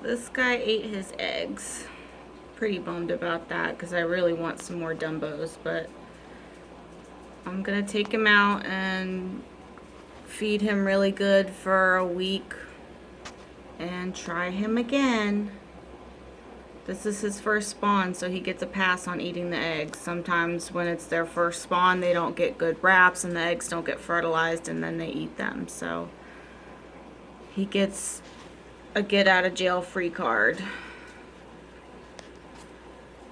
This guy ate his eggs. Pretty bummed about that because I really want some more Dumbos, but I'm gonna take him out and feed him really good for a week and try him again. This is his first spawn, so he gets a pass on eating the eggs. Sometimes when it's their first spawn, they don't get good wraps and the eggs don't get fertilized and then they eat them. So he gets a get out of jail free card.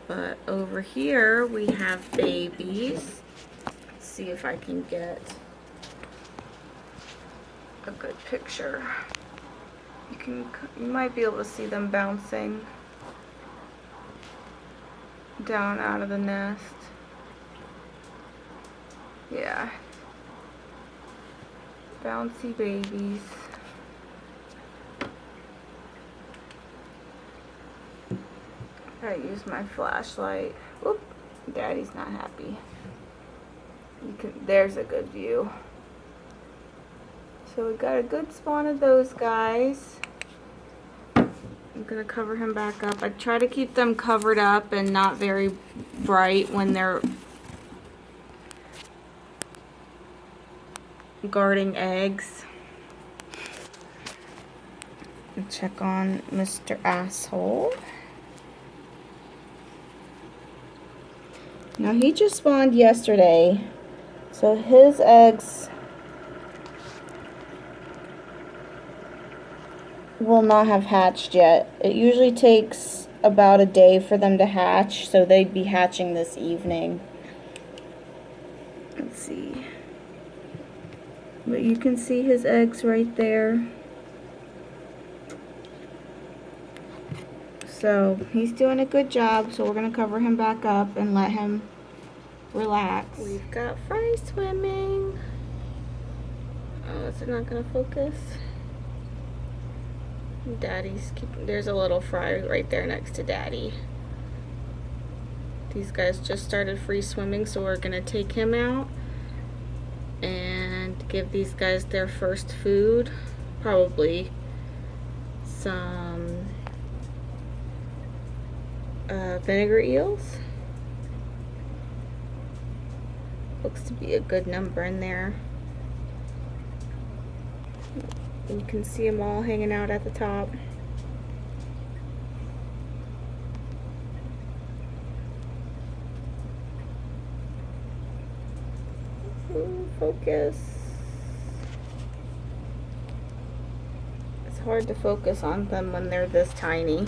But over here we have babies. Let's see if I can get a good picture. You might be able to see them bouncing down out of the nest. Yeah. Bouncy babies. I use my flashlight. Whoop, Daddy's not happy. There's a good view. So we got a good spawn of those guys. I'm gonna cover him back up. I try to keep them covered up and not very bright when they're guarding eggs. And check on Mr. Asshole. Now he just spawned yesterday, so his eggs will not have hatched yet. It usually takes about a day for them to hatch, so they'd be hatching this evening. Let's see. But you can see his eggs right there. So he's doing a good job, so we're going to cover him back up and let him relax. We've got fry swimming. Oh, is it not going to focus? There's a little fry right there next to Daddy. These guys just started free swimming, so we're going to take him out and give these guys their first food. Probably some vinegar eels. Looks to be a good number in there. You can see them all hanging out at the top. Ooh, focus. It's hard to focus on them when they're this tiny.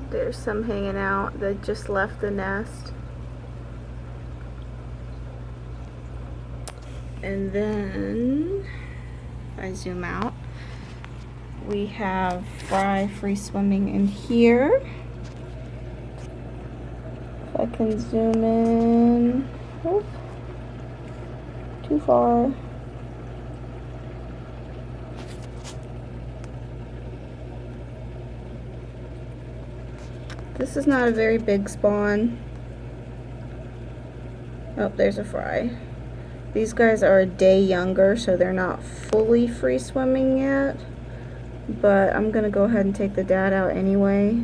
There's some hanging out that just left the nest. And then, if I zoom out, we have fry free swimming in here. If I can zoom in. Oop, too far. This is not a very big spawn. Oh, there's a fry. These guys are a day younger, so they're not fully free swimming yet. But I'm gonna go ahead and take the dad out anyway.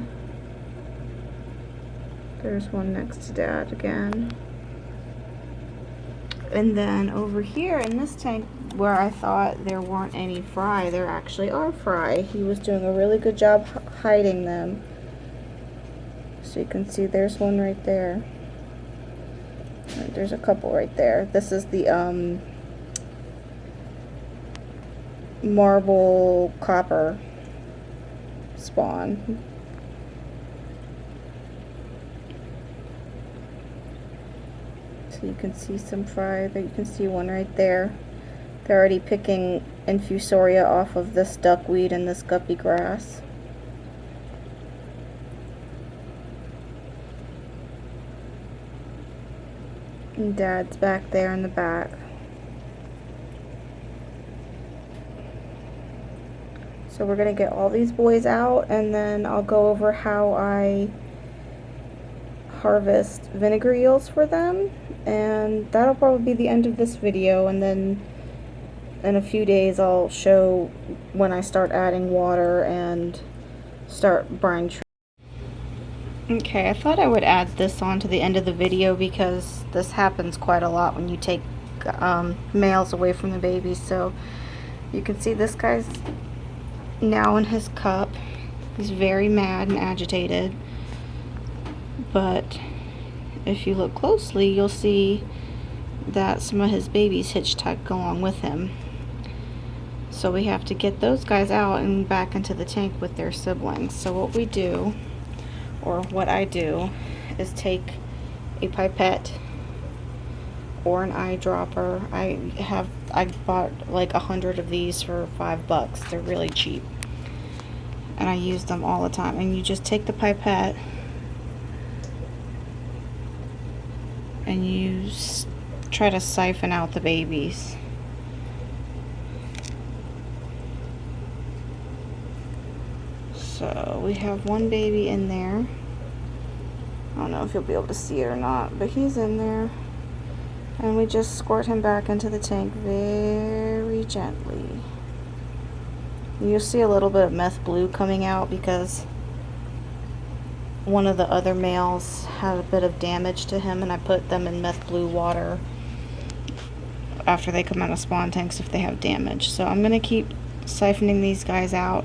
There's one next to Dad again. And then over here in this tank where I thought there weren't any fry, there actually are fry. He was doing a really good job hiding them. So you can see there's one right there. There's a couple right there. This is the marble copper spawn. So you can see some fry. There you can see one right there. They're already picking infusoria off of this duckweed and this guppy grass. And Dad's back there in the back. So we're gonna get all these boys out and then I'll go over how I harvest vinegar eels for them, and that'll probably be the end of this video, and then in a few days I'll show when I start adding water and start brine. Okay, I thought I would add this on to the end of the video because this happens quite a lot when you take males away from the babies. So you can see this guy's now in his cup. He's very mad and agitated, but if you look closely you'll see that some of his babies hitchhike along with him. So we have to get those guys out and back into the tank with their siblings. So what we do, or what I do, is take a pipette or an eyedropper. I bought like 100 of these for $5. They're really cheap, and I use them all the time. And you just take the pipette and you try to siphon out the babies. So we have one baby in there. I don't know if you'll be able to see it or not, but he's in there. And we just squirt him back into the tank very gently. You'll see a little bit of meth blue coming out because one of the other males had a bit of damage to him, and I put them in meth blue water after they come out of spawn tanks if they have damage. So I'm going to keep siphoning these guys out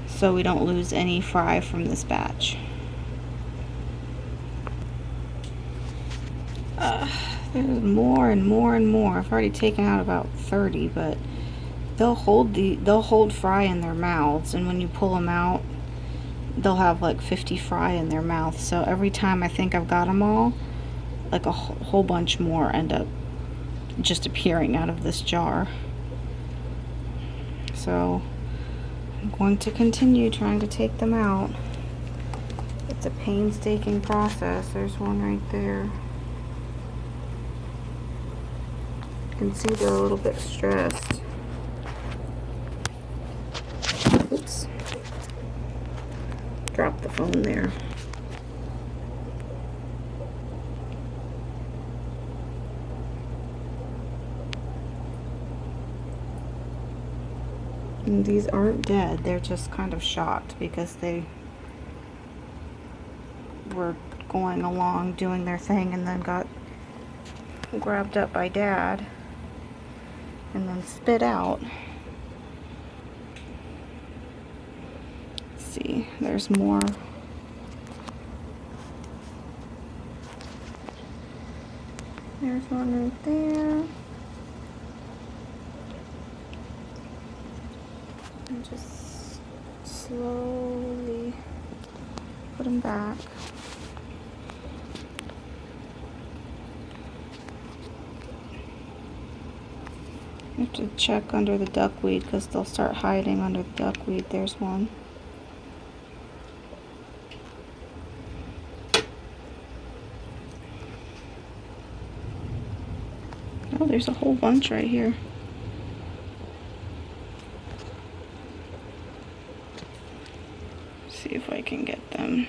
so we don't lose any fry from this batch. There's more and more and more. I've already taken out about 30, but they'll hold fry in their mouths, and when you pull them out they'll have like 50 fry in their mouth. So every time I think I've got them all, like a whole bunch more end up just appearing out of this jar. So I'm going to continue trying to take them out. It's a painstaking process. There's one right there. You can see they're a little bit stressed. Oops. Dropped the phone there. And these aren't dead, they're just kind of shocked because they were going along doing their thing and then got grabbed up by Dad and then spit out. Let's see, there's more. There's one right there. And just slowly put them back. You have to check under the duckweed because they'll start hiding under the duckweed. There's one. Oh, there's a whole bunch right here. See if I can get them.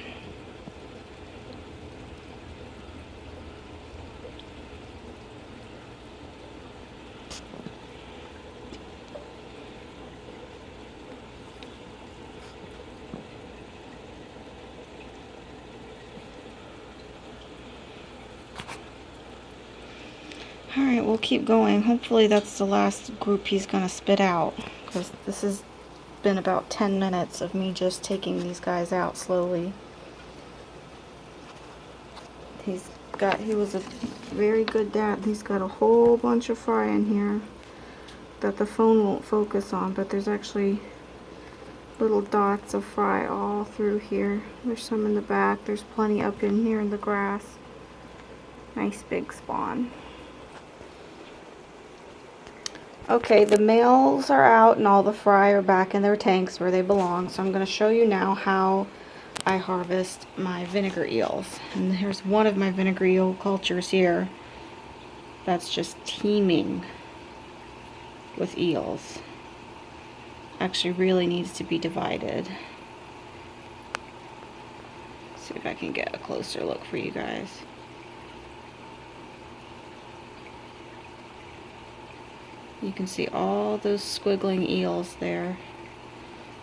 Alright, we'll keep going. Hopefully that's the last group he's gonna spit out, because this has been about 10 minutes of me just taking these guys out slowly. He was a very good dad. He's got a whole bunch of fry in here that the phone won't focus on, but there's actually little dots of fry all through here. There's some in the back. There's plenty up in here in the grass. Nice big spawn. Okay, the males are out and all the fry are back in their tanks where they belong. So I'm going to show you now how I harvest my vinegar eels. And here's one of my vinegar eel cultures here that's just teeming with eels. Actually really needs to be divided. So See if I can get a closer look for you guys. You can see all those squiggling eels there.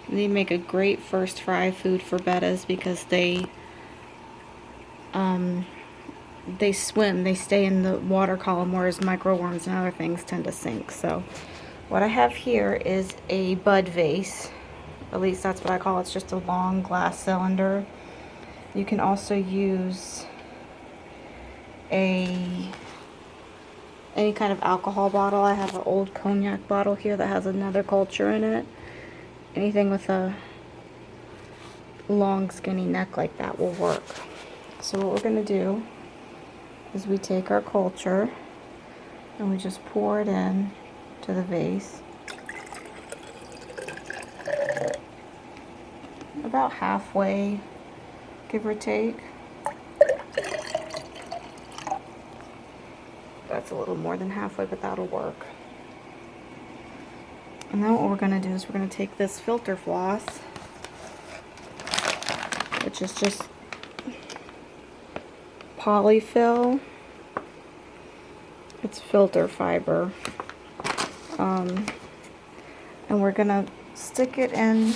And they make a great first fry food for bettas because they swim, they stay in the water column, whereas microworms and other things tend to sink. So what I have here is a bud vase. At least that's what I call it. It's just a long glass cylinder. You can also use any kind of alcohol bottle. I have an old cognac bottle here that has another culture in it. Anything with a long skinny neck like that will work. So what we're going to do is we take our culture and we just pour it in to the vase. About halfway, give or take. That's a little more than halfway, but that'll work. And then what we're going to do is we're going to take this filter floss, which is just polyfill. It's filter fiber. And we're going to stick it in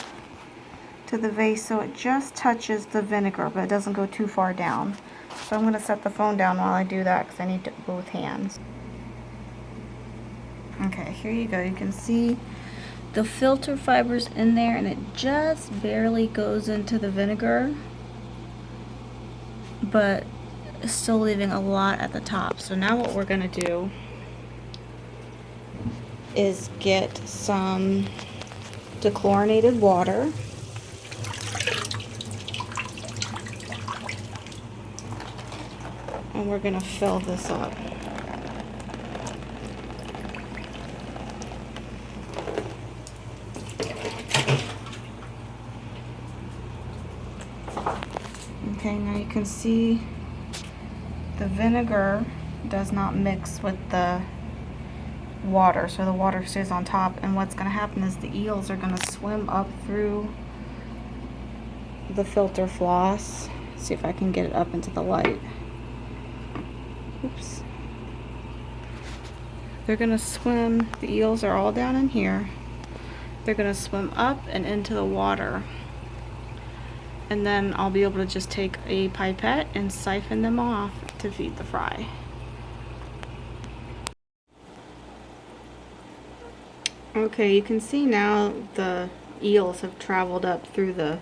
to the vase so it just touches the vinegar, but it doesn't go too far down. So I'm going to set the phone down while I do that because I need both hands. Okay, here you go. You can see the filter fibers in there, and it just barely goes into the vinegar, but it's still leaving a lot at the top. So now what we're going to do is get some dechlorinated water. And we're going to fill this up. Okay, now you can see the vinegar does not mix with the water, so the water stays on top, and what's going to happen is the eels are going to swim up through the filter floss. See if I can get it up into the light. Oops. They're going to swim, the eels are all down in here. They're going to swim up and into the water. And then I'll be able to just take a pipette and siphon them off to feed the fry. Okay, you can see now the eels have traveled up through the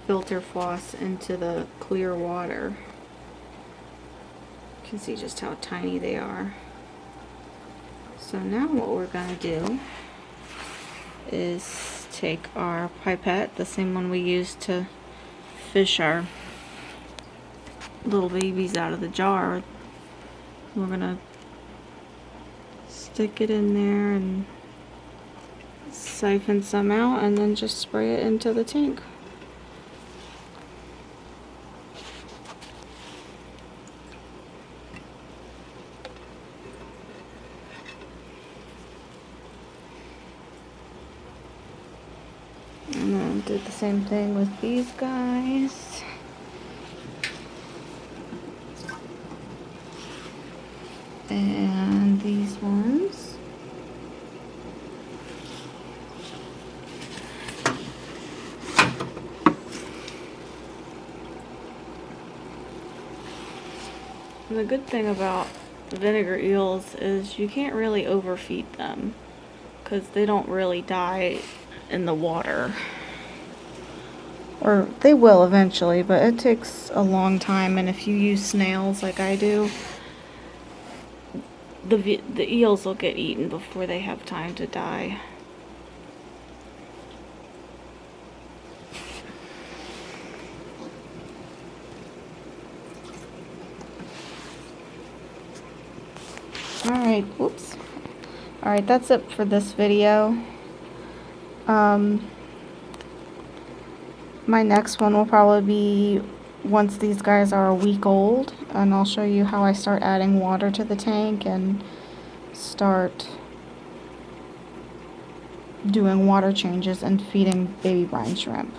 filter floss into the clear water. You can see just how tiny they are. So now what we're going to do is take our pipette, the same one we used to fish our little babies out of the jar. We're going to stick it in there and siphon some out and then just spray it into the tank. And then did the same thing with these guys. And these ones. And the good thing about vinegar eels is you can't really overfeed them because they don't really die in the water. Or they will eventually, but it takes a long time, and if you use snails like I do, the eels will get eaten before they have time to die. Alright, whoops. Alright, that's it for this video. My next one will probably be once these guys are a week old, and I'll show you how I start adding water to the tank and start doing water changes and feeding baby brine shrimp.